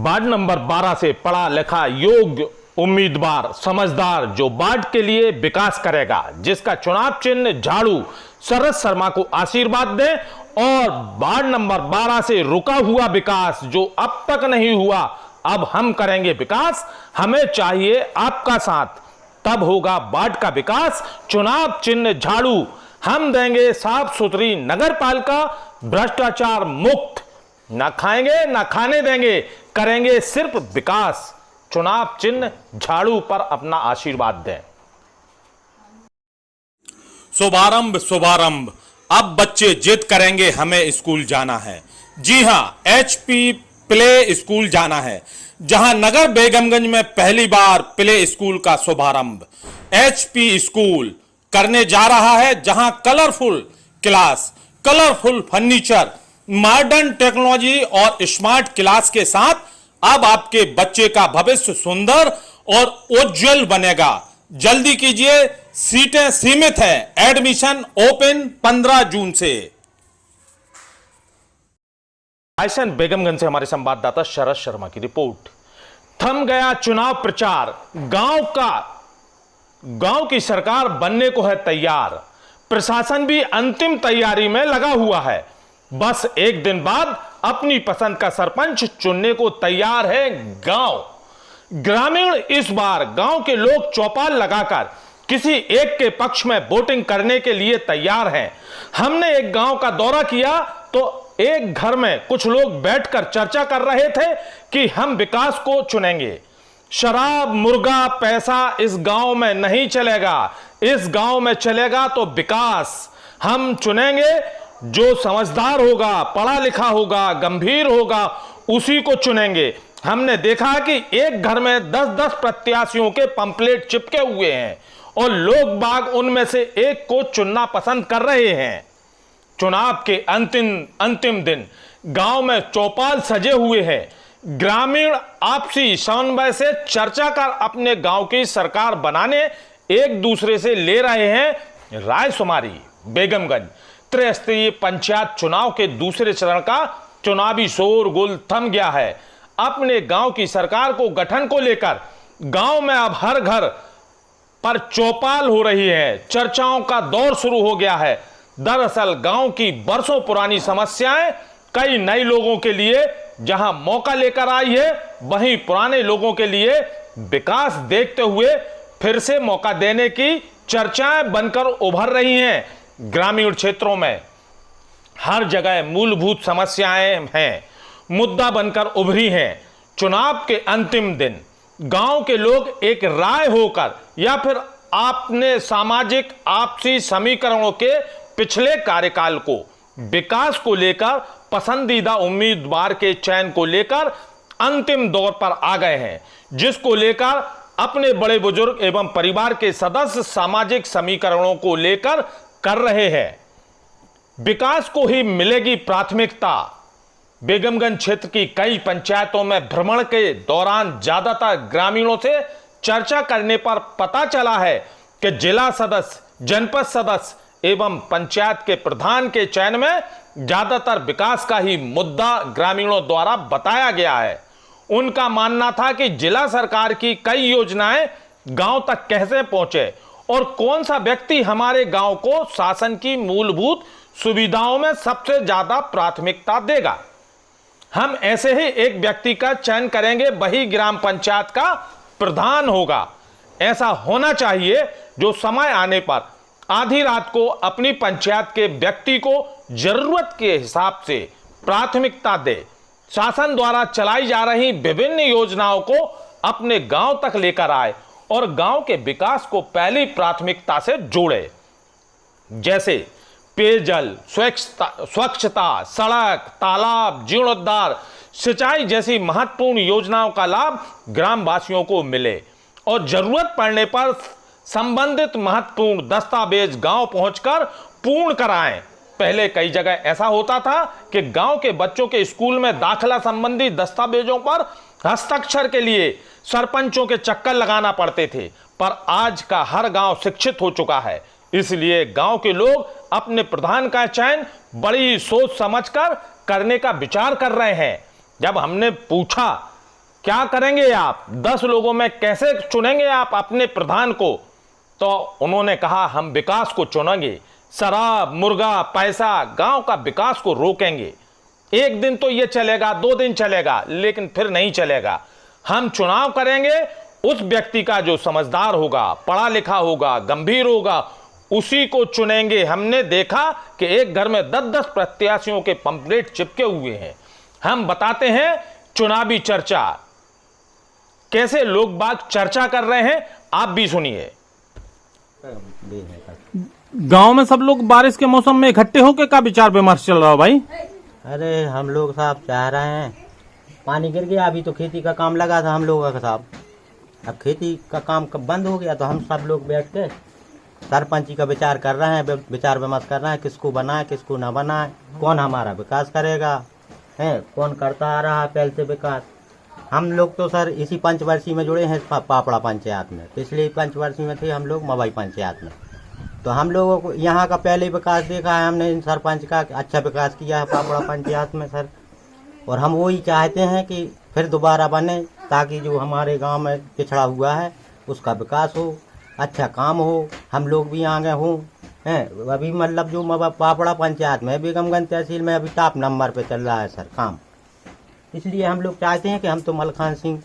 Ward number 12 से पढ़ा लिखा योग्य उम्मीदवार समझदार जो वार्ड के लिए विकास करेगा, जिसका चुनाव चिन्ह झाड़ू शरद शर्मा को आशीर्वाद दें और वार्ड नंबर 12 से रुका हुआ विकास जो अब तक नहीं हुआ, अब हम करेंगे विकास, हमें चाहिए आपका साथ, तब होगा वार्ड का विकास। चुनाव चिन्ह झाड़ू, हम देंगे साफ सुथरी नगर पालिका, भ्रष्टाचार मुक्त, न खाएंगे न खाने देंगे, करेंगे सिर्फ विकास। चुनाव चिन्ह झाड़ू पर अपना आशीर्वाद दें। शुभारंभ शुभारंभ, अब बच्चे जिद करेंगे हमें स्कूल जाना है। जी हां, HP प्ले स्कूल जाना है, जहां नगर बेगमगंज में पहली बार प्ले स्कूल का शुभारंभ HP स्कूल करने जा रहा है, जहां colourful class, colourful furniture, modern technology और स्मार्ट क्लास के साथ अब आपके बच्चे का भविष्य सुंदर और उज्जवल बनेगा। जल्दी कीजिए, सीटें सीमित हैं, एडमिशन ओपन 15 जून से। आयसन बेगमगंज से हमारे संवाददाता शरद शर्मा की रिपोर्ट। थम गया चुनाव प्रचार, गांव की सरकार बनने को है तैयार, प्रशासन भी अंतिम तैयारी में लगा हुआ है। बस एक दिन बाद अपनी पसंद का सरपंच चुनने को तैयार है गांव। ग्रामीण इस बार गांव के लोग चौपाल लगाकर किसी एक के पक्ष में वोटिंग करने के लिए तैयार हैं। हमने एक गांव का दौरा किया तो एक घर में कुछ लोग बैठकर चर्चा कर रहे थे कि हम विकास को चुनेंगे। शराब, मुर्गा, पैसा इस गांव में नहीं चलेगा, इस गांव में चलेगा तो विकास। हम चुनेंगे जो समझदार होगा, पढ़ा लिखा होगा, गंभीर होगा, उसी को चुनेंगे। हमने देखा कि एक घर में 10-10 प्रत्याशियों के पंपलेट चिपके हुए हैं और लोग बाग उनमें से एक को चुनना पसंद कर रहे हैं। चुनाव के अंतिम दिन गांव में चौपाल सजे हुए हैं। ग्रामीण आपसी समन्वय से चर्चा कर अपने गांव की सरकार बनाने एक दूसरे से ले रहे हैं रायशुमारी। बेगमगंज त्रिस्तरीय पंचायत चुनाव के दूसरे चरण का चुनावी शोरगुल थम गया है। अपने गांव की सरकार को गठन को लेकर गांव में अब हर घर पर चौपाल हो रही है, चर्चाओं का दौर शुरू हो गया है। दरअसल गांव की बरसों पुरानी समस्याएं कई नए लोगों के लिए जहां मौका लेकर आई है, वहीं पुराने लोगों के लिए विकास देखते हुए फिर से मौका देने की चर्चाएं बनकर उभर रही हैं। ग्रामीण क्षेत्रों में हर जगह मूलभूत समस्याएं हैं, मुद्दा बनकर उभरी हैं। चुनाव के अंतिम दिन गांव के लोग एक राय होकर या फिर आपने सामाजिक आपसी समीकरणों के पिछले कार्यकाल को विकास को लेकर पसंदीदा उम्मीदवार के चयन को लेकर अंतिम दौर पर आ गए हैं, जिसको लेकर अपने बड़े बुजुर्ग एवं परिवार के सदस्य सामाजिक समीकरणों को लेकर कर रहे हैं। विकास को ही मिलेगी प्राथमिकता। बेगमगंज क्षेत्र की कई पंचायतों में भ्रमण के दौरान ज्यादातर ग्रामीणों से चर्चा करने पर पता चला है कि जिला सदस्य, जनपद सदस्य एवं पंचायत के प्रधान के चयन में ज्यादातर विकास का ही मुद्दा ग्रामीणों द्वारा बताया गया है। उनका मानना था कि जिला सरकार की कई योजनाएं गांव तक कैसे पहुंचे और कौन सा व्यक्ति हमारे गांव को शासन की मूलभूत सुविधाओं में सबसे ज्यादा प्राथमिकता देगा। हम ऐसे ही एक व्यक्ति का चयन करेंगे, वही ग्राम पंचायत का प्रधान होगा। ऐसा होना चाहिए जो समय आने पर आधी रात को अपनी पंचायत के व्यक्ति को जरूरत के हिसाब से प्राथमिकता दे, शासन द्वारा चलाई जा रही विभिन्न योजनाओं को अपने गांव तक लेकर आए और गांव के विकास को पहली प्राथमिकता से जोड़े। जैसे पेयजल, स्वच्छता, सड़क, तालाब, जीर्णोद्धार, सिंचाई जैसी महत्वपूर्ण योजनाओं का लाभ ग्रामवासियों को मिले और जरूरत पड़ने पर संबंधित महत्वपूर्ण दस्तावेज गांव पहुंचकर पूर्ण कराएं। पहले कई जगह ऐसा होता था कि गांव के बच्चों के स्कूल में दाखिला संबंधी दस्तावेजों पर हस्ताक्षर के लिए सरपंचों के चक्कर लगाना पड़ते थे, पर आज का हर गांव शिक्षित हो चुका है। इसलिए गांव के लोग अपने प्रधान का चयन बड़ी सोच समझकर करने का विचार कर रहे हैं। जब हमने पूछा क्या करेंगे आप? 10 लोगों में कैसे चुनेंगे आप अपने प्रधान को? तो उन्होंने कहा हम विकास को चुनेंगे, शराब, मुर्गा, पैसा, गांव का विकास को रोकेंगे। एक दिन तो यह चलेगा, 2 दिन चलेगा, लेकिन फिर नहीं चलेगा। हम चुनाव करेंगे उस व्यक्ति का जो समझदार होगा, पढ़ा लिखा होगा, गंभीर होगा, उसी को चुनेंगे। हमने देखा कि एक घर में 10-10 प्रत्याशियों के पंपलेट चिपके हुए हैं। हम बताते हैं चुनावी चर्चा, कैसे लोग बाग चर्चा कर रहे हैं, आप भी सुनिए। गांव में सब लोग बारिश के मौसम में इकट्ठे होकर का विचार विमर्श चल रहा है भाई? अरे हम लोग साहब चाह रहे हैं, पानी गिर गया, अभी तो खेती का काम लगा था हम लोगों का साहब। अब खेती का काम कब बंद हो गया तो हम सब लोग बैठ के सरपंची का विचार कर रहे हैं, विचार विमर्श कर रहे हैं, किसको बनाए किसको ना बनाए, कौन हमारा विकास करेगा, है कौन करता आ रहा है पहले से विकास। हम लोग तो सर इसी पंचवर्षीय में जुड़े हैं पापड़ा पंचायत में, पिछले पंचवर्षीय में थे हम लोग मवाई पंचायत में। तो हम लोगों को यहाँ का पहले विकास देखा है हमने, इन सरपंच का अच्छा विकास किया है पापड़ा पंचायत में सर। और हम वही चाहते हैं कि फिर दोबारा बने, ताकि जो हमारे गांव में पिछड़ा हुआ है उसका विकास हो, अच्छा काम हो, हम लोग भी आगे हों। हैं अभी मतलब जो पापड़ा पंचायत में बेगमगंज तहसील में अभी टॉप नंबर पे चल रहा है सर काम। इसलिए हम लोग चाहते हैं कि हम तो मलखान सिंह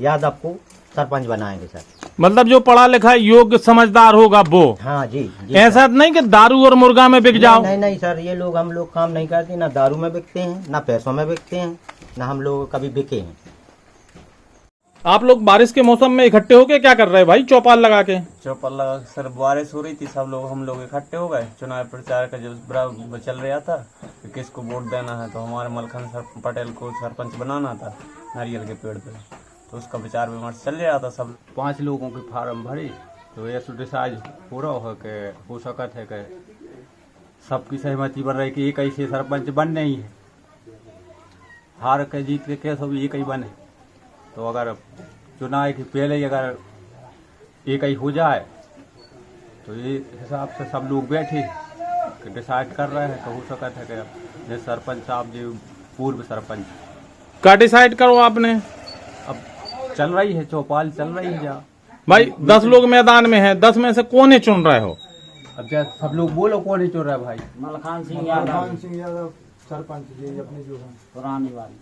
यादव को सरपंच बनाएंगे सर। मतलब जो पढ़ा लिखा योग्य समझदार होगा वो? हाँ जी, ऐसा नहीं कि दारू और मुर्गा में बिक जाओ? नहीं नहीं सर, ये लोग हम लोग काम नहीं करते, ना दारू में बिकते हैं, ना पैसों में बिकते हैं, ना हम लोग कभी बिके हैं। आप लोग बारिश के मौसम में इकट्ठे होके क्या कर रहे हैं भाई चौपाल लगा के? चौपाल लगा के सर, बारिश हो रही थी, सब लोग हम लोग इकट्ठे हो गए। चुनाव प्रचार का जो बड़ा चल रहा था कि किसको वोट देना है, तो हमारे मलखान पटेल को सरपंच बनाना था नारियल के पेड़ पे, तो उसका विचार विमर्श चल रहा था। सब 5 लोगों के फार्म भरी तो ये डिसाइड पूरा हो सकत है कि सबकी सहमति बन रही कि एक ही से सरपंच बनने ही है, हार के जीत के कैसे भी एक ही बने। तो अगर चुनाव के पहले ही अगर एक ही हो जाए तो ये हिसाब से सब लोग बैठे कि डिसाइड कर रहे हैं, तो हो सकता है कि सरपंच साहब जो पूर्व सरपंच का डिसाइड करो आपने? अब चल रही है, चौपाल चल रही है जा भाई 10 लोग मैदान में हैं, 10 में से कौन ही चुन रहे हो? अब जैसे सब लोग बोलो कौन ही चुन रहा है भाई? मलखान सिंह यादव सरपंच जी अपनी जो है पुरानी वाली।